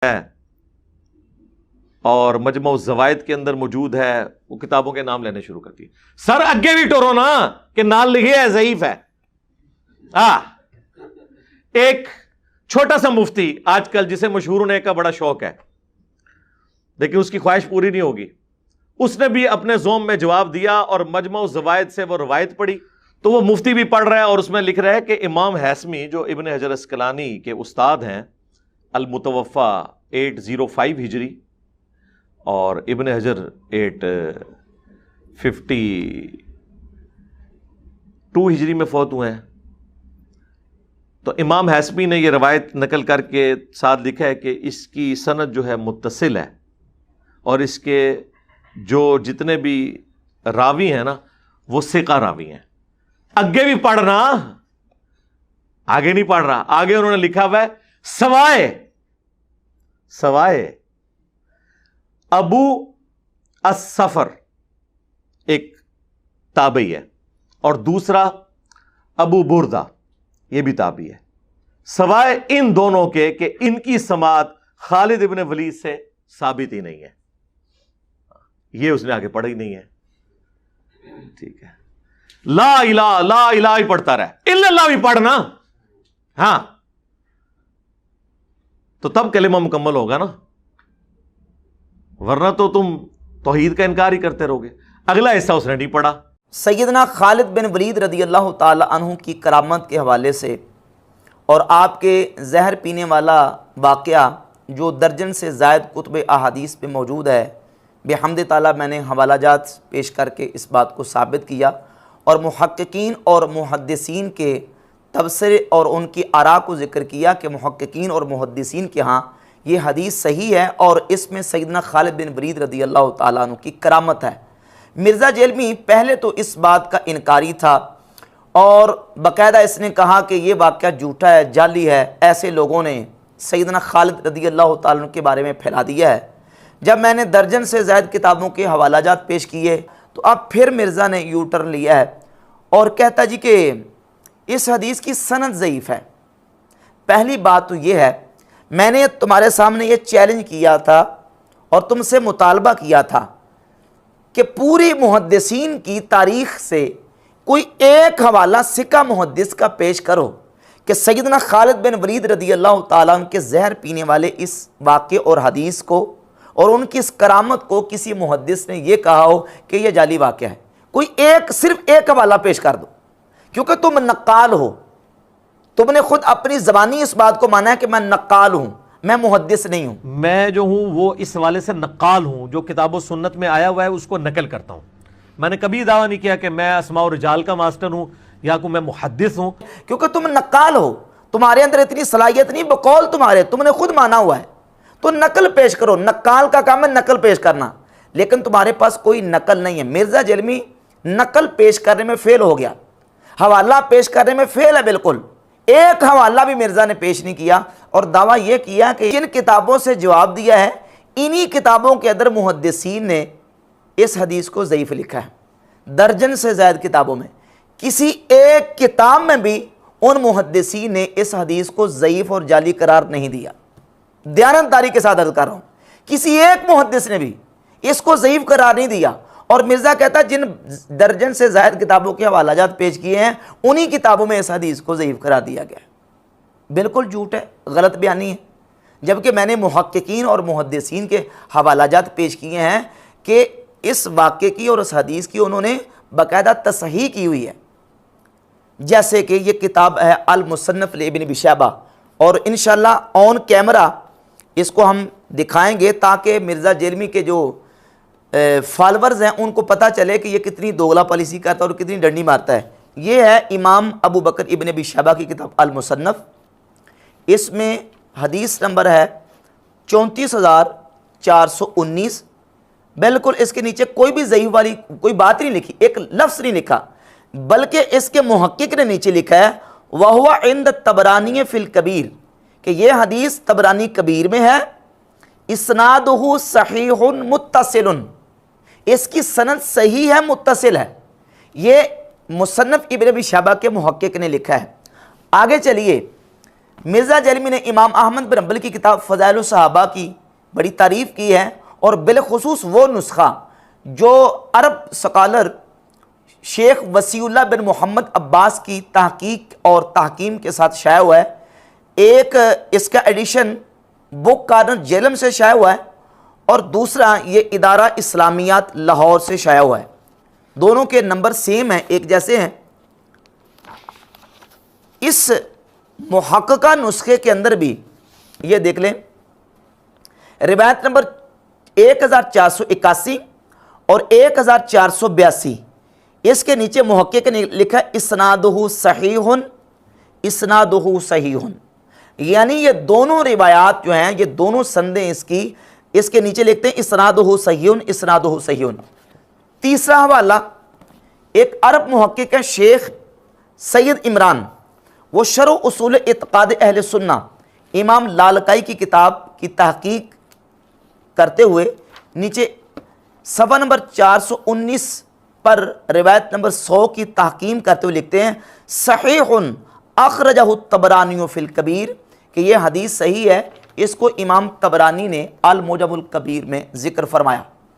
है और मजमू ज़वाइद के अंदर मौजूद है, वो किताबों के नाम लेने शुरू करती है। सर अगे भी टोरो ना कि नाल लिखे है ज़ईफ है। एक छोटा सा मुफ्ती आजकल जिसे मशहूर होने का बड़ा शौक है, लेकिन उसकी ख्वाहिश पूरी नहीं होगी, उसने भी अपने ज़ोम में जवाब दिया और मजमू ज़वाइद से वो रवायत पढ़ी। तो वो मुफ्ती भी पढ़ रहा है और उसमें लिख रहा है कि इमाम हैसमी जो इब्न हजर अस्कलानी के उस्ताद हैं, अल मुतवफ़ा 805 हिजरी और इब्न हजर 852 हिजरी में फौत हुए हैं। तो इमाम हैसमी ने यह रवायत नकल करके साथ लिखा है कि इसकी सनद जो है मुत्तसिल है और इसके जो जितने भी रावी हैं ना वो सिका रावी हैं। आगे भी पढ़ना, आगे नहीं पढ़ रहा, आगे उन्होंने लिखा हुआ है सवाए अबू अस-सफर एक ताबई है और दूसरा अबू बुर्दा ये भी ताबी है, सवाए इन दोनों के कि इनकी समात खालिद इब्न वलीद से साबित ही नहीं है। ये उसने आगे पढ़ा ही नहीं है। ठीक है, ला इला ही पढ़ता रहा, इल्लल्लाह भी पढ़ना। हां, तो तब कलिमा मुकम्मल होगा ना, वरना तो तुम तौहीद का इनकार ही करते रहोगे। अगला हिस्सा उसने नहीं पढ़ा। सैयदना खालिद बिन वलीद रदियल्लाहु ताला अन्हु की करामत के हवाले से और आपके जहर पीने वाला वाक़या जो दर्जन से ज़ायद कुतुब अहादीस पे मौजूद है, बेहम्द ताला मैंने हवालाजात पेश करके इस बात को साबित किया और मुहक्किकीन और मुहद्दिसीन के तबसरे और उनकी आरा को ज़िक्र किया कि मुहक्किकीन और मुहद्दिसीन के यहाँ ये हदीस सही है और इसमें सैयदना खालिद बिन वलीद रदियल्लाहु ताला अन्हु की करामत है। मिर्ज़ा जेलमी पहले तो इस बात का इनकारी था और बाकायदा इसने कहा कि ये वाक़या झूठा है, जाली है। ऐसे लोगों ने सैयदना खालिद रदियल्लाहु ताला अन्हु के बारे में फैला दिया है। जब मैंने दर्जन से ज़ायद किताबों के हवालाजात पेश किए तो अब फिर मिर्ज़ा ने यू टर्न लिया है और कहता जी कि इस हदीस की सनद ज़ईफ़ है। पहली बात तो ये है, मैंने तुम्हारे सामने ये चैलेंज किया था और तुमसे मुतालबा किया था कि पूरी मुहद्दिसीन की तारीख़ से कोई एक हवाला सिका मुहद्दिस का पेश करो कि सैयदना खालिद बिन वलीद रदियल्लाहु ताला अन्हु के जहर पीने वाले इस वाक़े और हदीस को और उनकी इस करामत को किसी मुहद्दिस ने यह कहा हो कि यह जाली वाक़या है। कोई एक, सिर्फ एक हवाला पेश कर दो, क्योंकि तुम नक्काल हो। तुमने खुद अपनी ज़बानी इस बात को माना है कि मैं नक्काल हूं, मैं मुहद्दिस नहीं हूं। मैं जो हूं वो इस हवाले से नक्काल हूं, जो किताब सुन्नत में आया हुआ है उसको नकल करता हूं। मैंने कभी दावा नहीं किया कि मैं अस्मा और रिजाल का मास्टर हूं या को मैं मुहद्दिस हूं, क्योंकि तुम नक्काल हो, तुम्हारे अंदर इतनी सलाहियत नहीं, बकौल तुम्हारे, तुमने खुद माना हुआ है। तो नकल पेश करो, नक्काल का काम है नकल पेश करना, लेकिन तुम्हारे पास कोई नकल नहीं है। मिर्ज़ा जेलमी नकल पेश करने में फेल हो गया, हवाला पेश करने में फेल है बिल्कुल। एक हवाला भी मिर्ज़ा ने पेश नहीं किया और दावा यह किया कि इन किताबों से जवाब दिया है, इन्हीं किताबों के अंदर मुहद्दिसीन ने इस हदीस को ज़ईफ़ लिखा है। दर्जन से ज़ायद किताबों में किसी एक किताब में भी उन मुहद्दिसीन ने इस हदीस को ज़ईफ़ और जाली करार नहीं दिया। दयानतदारी के साथ अर्ज़ कर रहा हूँ, किसी एक मुहद्दिस ने भी इसको ज़ईफ़ करार नहीं दिया। और मिर्ज़ा कहता है जिन दर्जन से ज़ायद किताबों के हवालाजात पेश किए हैं उन्हीं किताबों में इस हदीस को ज़ईफ़ करार दिया गया। बिल्कुल झूठ है, गलत बयानी है। जबकि मैंने मुहक्किकीन और मुहद्दिसीन के हवालाजात पेश किए हैं कि इस वाक़े की और इस हदीस की उन्होंने बाकायदा तसहीह की हुई है। जैसे कि ये किताब है अल मुसन्नफ़ लिब्न अबी शैबा और इंशाअल्लाह ऑन कैमरा इसको हम दिखाएंगे ताकि मिर्ज़ा जेलमी के जो फॉलोअर्स हैं उनको पता चले कि ये कितनी दोगला पॉलिसी करता है और कितनी डंडी मारता है। ये है इमाम अबू बकर इब्न अबी शैबा की किताब अल मुसन्नफ़। इसमें हदीस नंबर है 34,419। बिल्कुल इसके नीचे कोई भी ज़ईफ़ वाली कोई बात नहीं लिखी, एक लफ्ज़ नहीं लिखा, बल्कि इसके मुहक्किक ने नीचे लिखा है वहुवा इंद तबरानी फ़िल कबीर, कि यह हदीस तबरानी कबीर में है। इस्नादुहु सहीहुन मुत्तसिलुन, इसकी सनद सही है, मुत्तसिल है। ये मुसन्नफ़ इब्न अबी शैबा के मुहक्किक ने लिखा है। आगे चलिए, मिर्ज़ा जैलमी ने इमाम अहमद बिन हंबल की किताब फ़ज़ाइल सहाबा की बड़ी तारीफ़ की है, और बिलखुसूस वो नुस्खा जो अरब स्कॉलर शेख वसीउल्लाह बिन मोहम्मद अब्बास की तहकीक और तहकीम के साथ शाया हुआ है। एक इसका एडिशन बुक कार्नर जेलम से शाया हुआ है, और दूसरा ये इदारा इस्लामियात लाहौर से शाया हुआ है। दोनों के नंबर सेम हैं, एक जैसे हैं। इस मुहक्का नुस्खे के अंदर भी ये देख लें, रिवायत नंबर 1481 और 1482, इसके नीचे मुहक्किक ने लिखा इस्नादुहु सहीहुन, इस्नादुहु सहीहुन, यानी ये दोनों रिवायात जो हैं, ये दोनों संदें इसके नीचे लिखते हैं इस्नादुहु सहीहुन, इस्नादुहु सहीहुन। तीसरा हवाला एक अरब मुहक्किक है शेख सैयद इमरान, वो शरह उसूल इत्क़ाद अहले सुन्ना इमाम लालकाई की किताब की तहकीक करते हुए नीचे सफ़ा नंबर 419 पर रिवायत नंबर 100 की तहकीम करते हुए लिखते हैं सहीहुन अखरजहु तबरानी फिल कबीर, कि यह हदीस सही है, इसको इमाम तबरानी ने अल मुजमुल कबीर में जिक्र फरमाया।